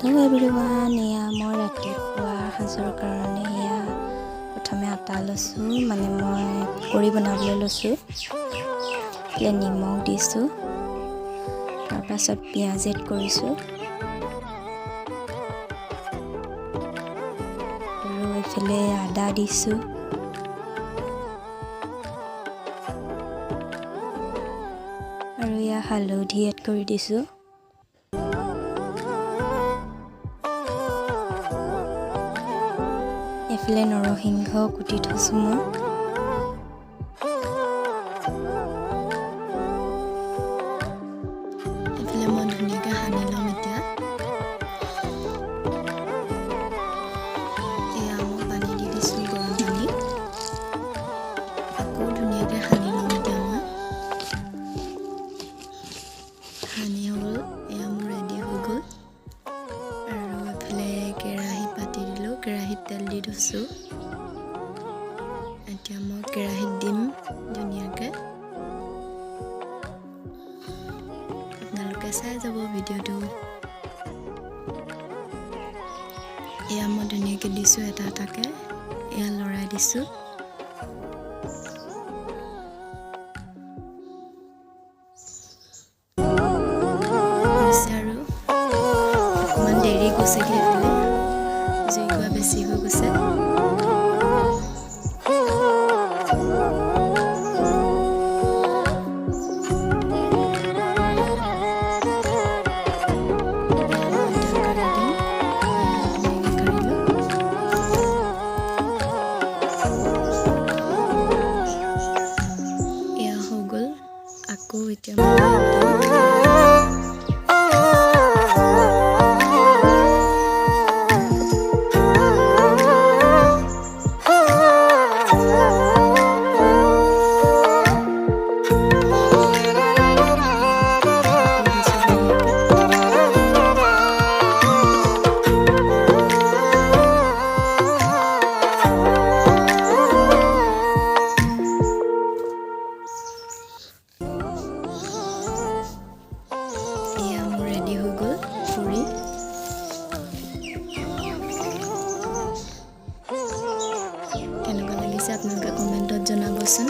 Hello everyone, এয়া মই ৰাতিপুৱা সাজৰ কাৰণে এয়া প্ৰথমে আটা লৈছোঁ মানে মই পকৰি বনাবলৈ লৈছোঁ। এতিয়া নিমখ দিছোঁ, তাৰপাছত পিঁয়াজ এড কৰিছোঁ আৰু এইফালে আদা দিছোঁ আৰু এয়া হালধি এড কৰি দিছোঁ। এইফালে নৰসিংহ কুটি থৈছোঁ মই। এইফালে মই ধুনীয়াকৈ সানি ল'ম এতিয়া। এয়া মই পানী দি দিছোঁ, গৰম পানী। আকৌ ধুনীয়াকৈ সানি ল'ম এতিয়া মই। সানি হ'ল, এয়া মোৰ ৰেডি হৈ গ'ল। আৰু এইফালে কেৰাহী পাতি দিলোঁ, কেৰাহীত তেল দি থৈছোঁ। এতিয়া মই কেৰাহীত দিম ধুনীয়াকৈ। আপোনালোকে চাই যাব ভিডিঅ'টো। এয়া মই ধুনীয়াকৈ দিছোঁ এটা এটাকৈ, এয়া লৰাই দিছোঁ। আৰু অকণমান দেৰি গৈছেগৈ, এইফালে জুইকুৰা বেছি হৈ গৈছে। এয়া হৈ গ'ল। আকৌ এতিয়া ৰেডি হৈ গ'ল পুৰি। কেনেকুৱা লাগিছে আপোনালোকে কমেণ্টত জনাবচোন।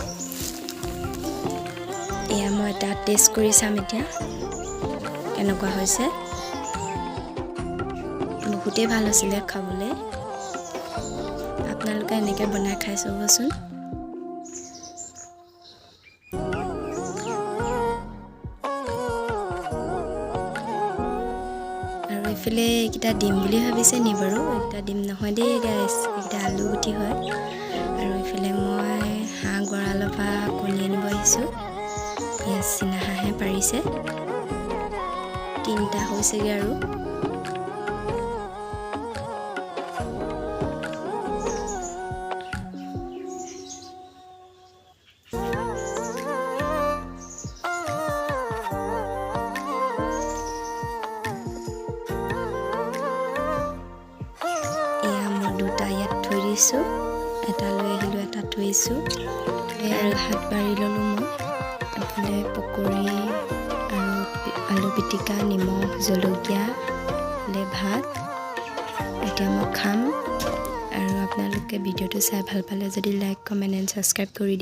এয়া মই এটা টেষ্ট কৰি চাম এতিয়া কেনেকুৱা হৈছে। বহুতেই ভাল হৈছিলে খাবলৈ। আপোনালোকে এনেকৈ বনাই খাই চাবচোন। আৰু এইফালে এইকেইটা দিম বুলি ভাবিছে নি বাৰু? এইকেইটা দিম নহয় দেই গাইছ, এইকেইটা আলু গুটি হয়। আৰু এইফালে মই হাঁহ গঁৰালৰ পৰা কণী আনিব আহিছোঁ। ইয়াত চীনা হাঁহে পাৰিছে, 3টা হৈছেগৈ আৰু। ইয়াত থৈ দিছোঁ, এটা লৈ আহিলোঁ, এটা থৈছোঁ। আৰু হাত বাঢ়ি ল'লোঁ মই। এইফালে পকৰি আৰু আলু পিটিকা, নিমখ, জলকীয়া, ভাত। এতিয়া মই খাম। আৰু আপোনালোকে ভিডিঅ'টো চাই ভাল পালে যদি লাইক, কমেণ্ট এণ্ড ছাবস্ক্ৰাইব কৰি দিব।